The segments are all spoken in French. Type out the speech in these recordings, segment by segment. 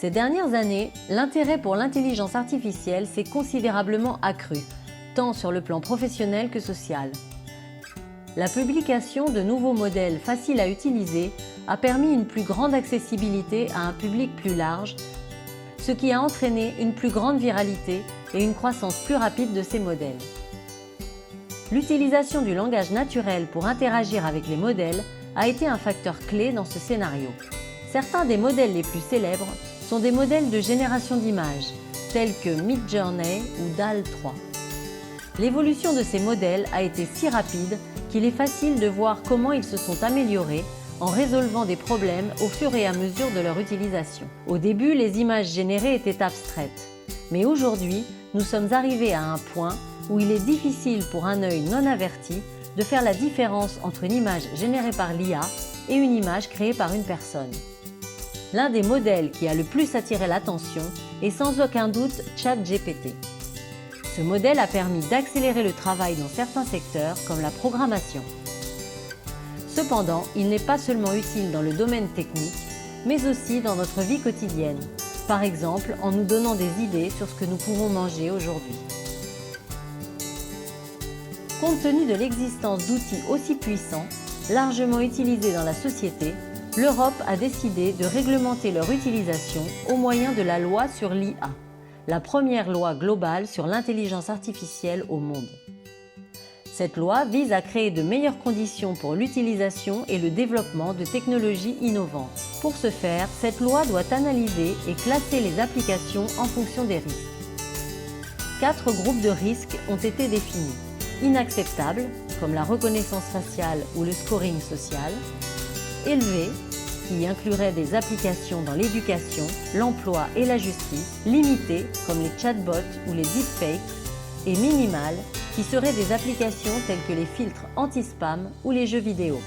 Ces dernières années, l'intérêt pour l'intelligence artificielle s'est considérablement accru, tant sur le plan professionnel que social. La publication de nouveaux modèles faciles à utiliser a permis une plus grande accessibilité à un public plus large, ce qui a entraîné une plus grande viralité et une croissance plus rapide de ces modèles. L'utilisation du langage naturel pour interagir avec les modèles a été un facteur clé dans ce scénario. Certains des modèles les plus célèbres sont des modèles de génération d'images, tels que Midjourney ou DALL-E 3. L'évolution de ces modèles a été si rapide qu'il est facile de voir comment ils se sont améliorés en résolvant des problèmes au fur et à mesure de leur utilisation. Au début, les images générées étaient abstraites, mais aujourd'hui, nous sommes arrivés à un point où il est difficile pour un œil non averti de faire la différence entre une image générée par l'IA et une image créée par une personne. L'un des modèles qui a le plus attiré l'attention est sans aucun doute ChatGPT. Ce modèle a permis d'accélérer le travail dans certains secteurs comme la programmation. Cependant, il n'est pas seulement utile dans le domaine technique, mais aussi dans notre vie quotidienne, par exemple en nous donnant des idées sur ce que nous pouvons manger aujourd'hui. Compte tenu de l'existence d'outils aussi puissants, largement utilisés dans la société, l'Europe a décidé de réglementer leur utilisation au moyen de la loi sur l'IA, la première loi globale sur l'intelligence artificielle au monde. Cette loi vise à créer de meilleures conditions pour l'utilisation et le développement de technologies innovantes. Pour ce faire, cette loi doit analyser et classer les applications en fonction des risques. 4 groupes de risques ont été définis. Inacceptables, comme la reconnaissance faciale ou le scoring social. Élevé, qui inclurait des applications dans l'éducation, l'emploi et la justice. Limité, comme les chatbots ou les deepfakes. Et minimal, qui seraient des applications telles que les filtres anti-spam ou les jeux vidéo.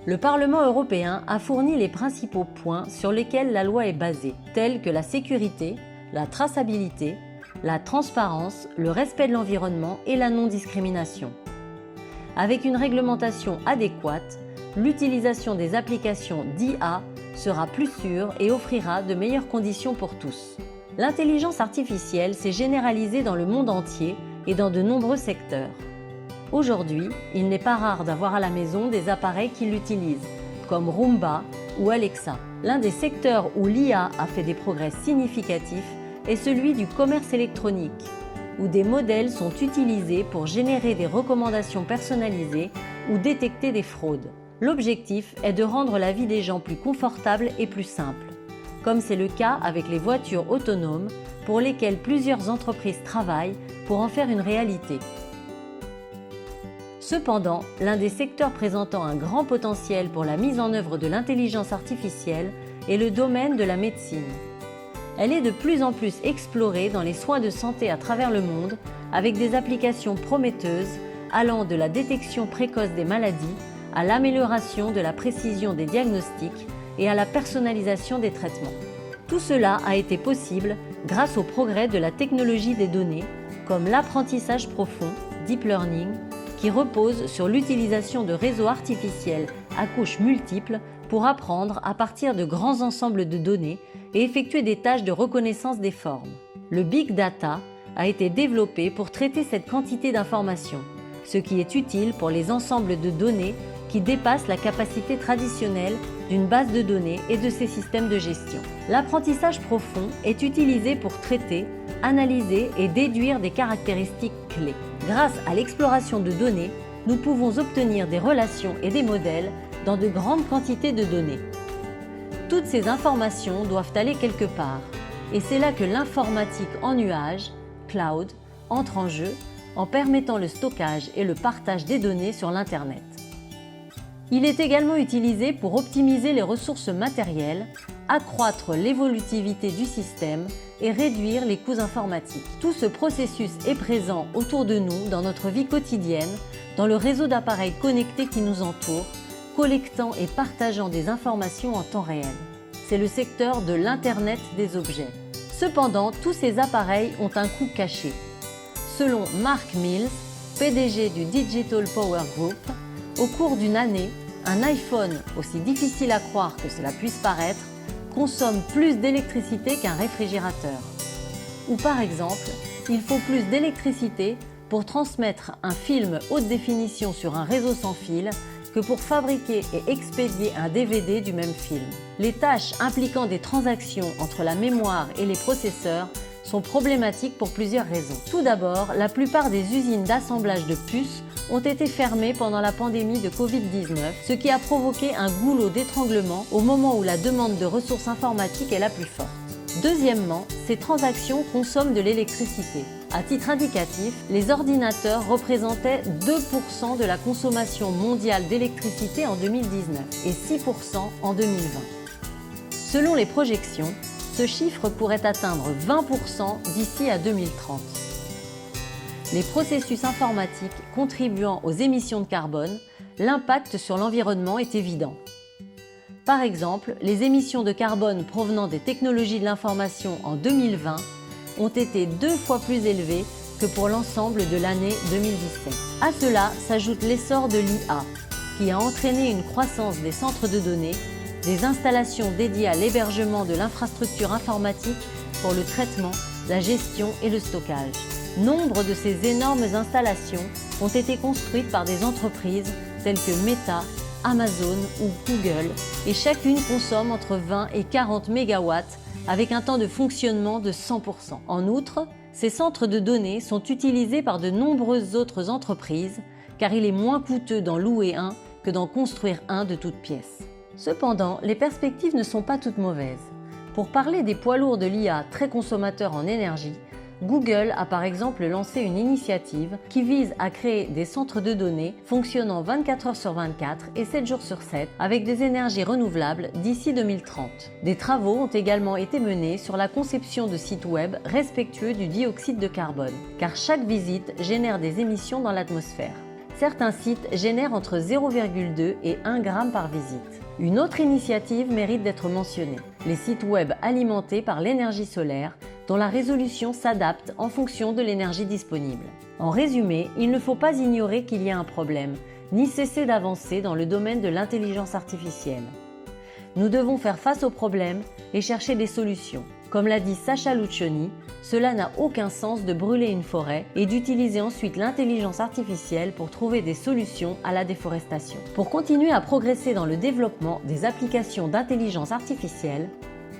Le Parlement européen a fourni les principaux points sur lesquels la loi est basée, tels que la sécurité, la traçabilité, la transparence, le respect de l'environnement et la non-discrimination. Avec une réglementation adéquate, l'utilisation des applications d'IA sera plus sûre et offrira de meilleures conditions pour tous. L'intelligence artificielle s'est généralisée dans le monde entier et dans de nombreux secteurs. Aujourd'hui, il n'est pas rare d'avoir à la maison des appareils qui l'utilisent, comme Roomba ou Alexa. L'un des secteurs où l'IA a fait des progrès significatifs est celui du commerce électronique, où des modèles sont utilisés pour générer des recommandations personnalisées ou détecter des fraudes. L'objectif est de rendre la vie des gens plus confortable et plus simple, comme c'est le cas avec les voitures autonomes pour lesquelles plusieurs entreprises travaillent pour en faire une réalité. Cependant, l'un des secteurs présentant un grand potentiel pour la mise en œuvre de l'intelligence artificielle est le domaine de la médecine. Elle est de plus en plus explorée dans les soins de santé à travers le monde avec des applications prometteuses allant de la détection précoce des maladies à l'amélioration de la précision des diagnostics et à la personnalisation des traitements. Tout cela a été possible grâce au progrès de la technologie des données, comme l'apprentissage profond, deep learning, qui repose sur l'utilisation de réseaux artificiels à couches multiples pour apprendre à partir de grands ensembles de données et effectuer des tâches de reconnaissance des formes. Le big data a été développé pour traiter cette quantité d'informations, ce qui est utile pour les ensembles de données qui dépassent la capacité traditionnelle d'une base de données et de ses systèmes de gestion. L'apprentissage profond est utilisé pour traiter, analyser et déduire des caractéristiques clés. Grâce à l'exploration de données, nous pouvons obtenir des relations et des modèles dans de grandes quantités de données. Toutes ces informations doivent aller quelque part, et c'est là que l'informatique en nuage, cloud, entre en jeu en permettant le stockage et le partage des données sur l'Internet. Il est également utilisé pour optimiser les ressources matérielles, accroître l'évolutivité du système et réduire les coûts informatiques. Tout ce processus est présent autour de nous dans notre vie quotidienne, dans le réseau d'appareils connectés qui nous entoure, collectant et partageant des informations en temps réel. C'est le secteur de l'Internet des objets. Cependant, tous ces appareils ont un coût caché. Selon Mark Mills, PDG du Digital Power Group, au cours d'une année, un iPhone, aussi difficile à croire que cela puisse paraître, consomme plus d'électricité qu'un réfrigérateur. Ou par exemple, il faut plus d'électricité pour transmettre un film haute définition sur un réseau sans fil que pour fabriquer et expédier un DVD du même film. Les tâches impliquant des transactions entre la mémoire et les processeurs sont problématiques pour plusieurs raisons. Tout d'abord, la plupart des usines d'assemblage de puces ont été fermées pendant la pandémie de Covid-19, ce qui a provoqué un goulot d'étranglement au moment où la demande de ressources informatiques est la plus forte. Deuxièmement, ces transactions consomment de l'électricité. À titre indicatif, les ordinateurs représentaient 2% de la consommation mondiale d'électricité en 2019 et 6% en 2020. Selon les projections, ce chiffre pourrait atteindre 20% d'ici à 2030. Les processus informatiques contribuant aux émissions de carbone, l'impact sur l'environnement est évident. Par exemple, les émissions de carbone provenant des technologies de l'information en 2020 ont été 2 fois plus élevées que pour l'ensemble de l'année 2017. À cela s'ajoute l'essor de l'IA, qui a entraîné une croissance des centres de données, des installations dédiées à l'hébergement de l'infrastructure informatique pour le traitement, la gestion et le stockage. Nombre de ces énormes installations ont été construites par des entreprises telles que Meta, Amazon ou Google, et chacune consomme entre 20 et 40 MW avec un temps de fonctionnement de 100%. En outre, ces centres de données sont utilisés par de nombreuses autres entreprises car il est moins coûteux d'en louer un que d'en construire un de toutes pièces. Cependant, les perspectives ne sont pas toutes mauvaises. Pour parler des poids lourds de l'IA très consommateurs en énergie, Google a par exemple lancé une initiative qui vise à créer des centres de données fonctionnant 24 heures sur 24 et 7 jours sur 7 avec des énergies renouvelables d'ici 2030. Des travaux ont également été menés sur la conception de sites web respectueux du dioxyde de carbone, car chaque visite génère des émissions dans l'atmosphère. Certains sites génèrent entre 0,2 et 1 g par visite. Une autre initiative mérite d'être mentionnée, les sites web alimentés par l'énergie solaire dont la résolution s'adapte en fonction de l'énergie disponible. En résumé, il ne faut pas ignorer qu'il y a un problème, ni cesser d'avancer dans le domaine de l'intelligence artificielle. Nous devons faire face au problème et chercher des solutions. Comme l'a dit Sacha Lucioni, cela n'a aucun sens de brûler une forêt et d'utiliser ensuite l'intelligence artificielle pour trouver des solutions à la déforestation. Pour continuer à progresser dans le développement des applications d'intelligence artificielle,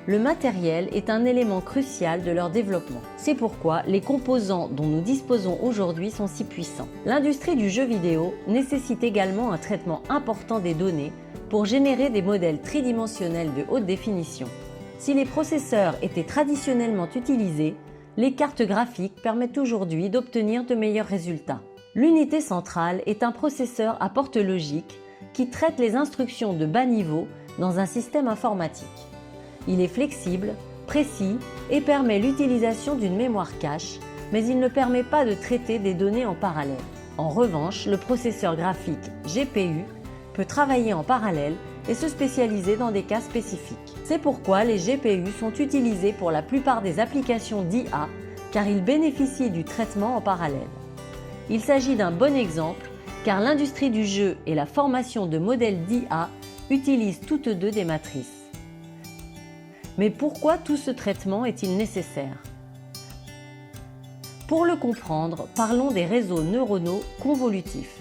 le matériel est un élément crucial de leur développement. C'est pourquoi les composants dont nous disposons aujourd'hui sont si puissants. L'industrie du jeu vidéo nécessite également un traitement important des données pour générer des modèles tridimensionnels de haute définition. Si les processeurs étaient traditionnellement utilisés, les cartes graphiques permettent aujourd'hui d'obtenir de meilleurs résultats. L'unité centrale est un processeur à porte logique qui traite les instructions de bas niveau dans un système informatique. Il est flexible, précis et permet l'utilisation d'une mémoire cache, mais il ne permet pas de traiter des données en parallèle. En revanche, le processeur graphique GPU peut travailler en parallèle et se spécialiser dans des cas spécifiques. C'est pourquoi les GPU sont utilisés pour la plupart des applications d'IA, car ils bénéficient du traitement en parallèle. Il s'agit d'un bon exemple, car l'industrie du jeu et la formation de modèles d'IA utilisent toutes deux des matrices. Mais pourquoi tout ce traitement est-il nécessaire ? Pour le comprendre, parlons des réseaux neuronaux convolutifs.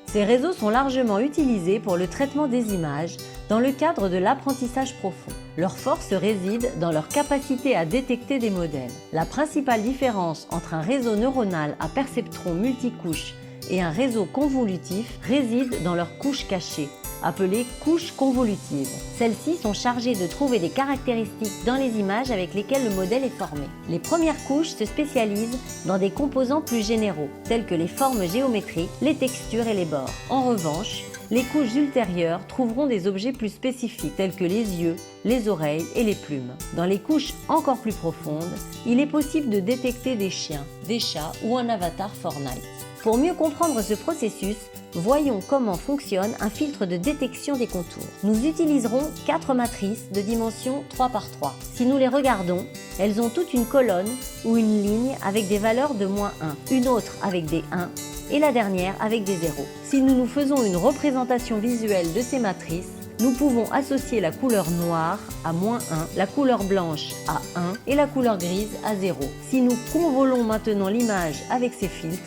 Ces réseaux sont largement utilisés pour le traitement des images dans le cadre de l'apprentissage profond. Leur force réside dans leur capacité à détecter des modèles. La principale différence entre un réseau neuronal à perceptrons multicouches et un réseau convolutif réside dans leurs couches cachées, appelées couches convolutives. Celles-ci sont chargées de trouver des caractéristiques dans les images avec lesquelles le modèle est formé. Les premières couches se spécialisent dans des composants plus généraux, tels que les formes géométriques, les textures et les bords. En revanche, les couches ultérieures trouveront des objets plus spécifiques, tels que les yeux, les oreilles et les plumes. Dans les couches encore plus profondes, il est possible de détecter des chiens, des chats ou un avatar Fortnite. Pour mieux comprendre ce processus, voyons comment fonctionne un filtre de détection des contours. Nous utiliserons 4 matrices de dimension 3 par 3. Si nous les regardons, elles ont toutes une colonne ou une ligne avec des valeurs de -1, une autre avec des 1 et la dernière avec des 0. Si nous nous faisons une représentation visuelle de ces matrices, Nous pouvons associer la couleur noire à -1, la couleur blanche à 1 et la couleur grise à 0. Si nous convolons maintenant l'image avec ces filtres,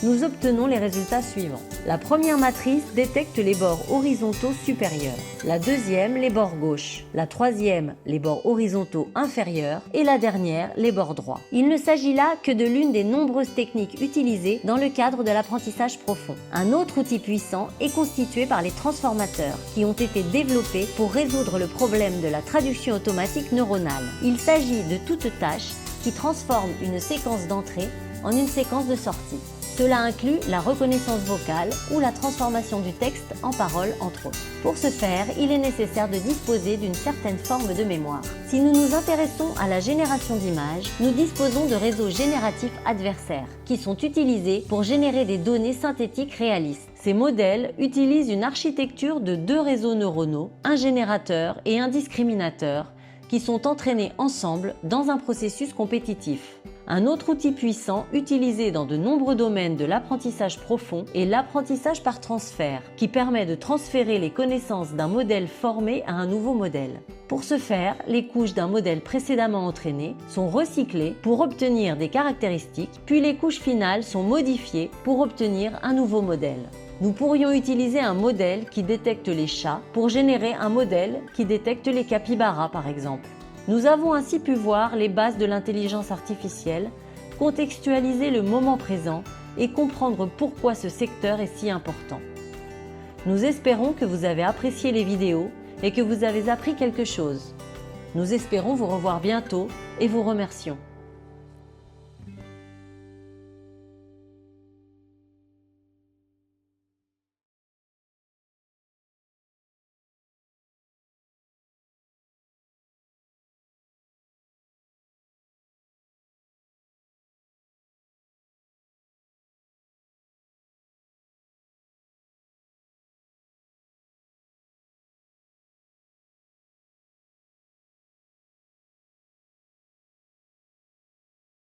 nous obtenons les résultats suivants. La première matrice détecte les bords horizontaux supérieurs, la deuxième les bords gauches, la troisième les bords horizontaux inférieurs et la dernière les bords droits. Il ne s'agit là que de l'une des nombreuses techniques utilisées dans le cadre de l'apprentissage profond. Un autre outil puissant est constitué par les transformateurs qui ont été développés pour résoudre le problème de la traduction automatique neuronale. Il s'agit de toute tâche qui transforme une séquence d'entrée en une séquence de sortie. Cela inclut la reconnaissance vocale ou la transformation du texte en paroles, entre autres. Pour ce faire, il est nécessaire de disposer d'une certaine forme de mémoire. Si nous nous intéressons à la génération d'images, nous disposons de réseaux génératifs adversaires, qui sont utilisés pour générer des données synthétiques réalistes. Ces modèles utilisent une architecture de 2 réseaux neuronaux, un générateur et un discriminateur, qui sont entraînés ensemble dans un processus compétitif. Un autre outil puissant utilisé dans de nombreux domaines de l'apprentissage profond est l'apprentissage par transfert, qui permet de transférer les connaissances d'un modèle formé à un nouveau modèle. Pour ce faire, les couches d'un modèle précédemment entraîné sont recyclées pour obtenir des caractéristiques, puis les couches finales sont modifiées pour obtenir un nouveau modèle. Nous pourrions utiliser un modèle qui détecte les chats pour générer un modèle qui détecte les capybaras par exemple. Nous avons ainsi pu voir les bases de l'intelligence artificielle, contextualiser le moment présent et comprendre pourquoi ce secteur est si important. Nous espérons que vous avez apprécié les vidéos et que vous avez appris quelque chose. Nous espérons vous revoir bientôt et vous remercions.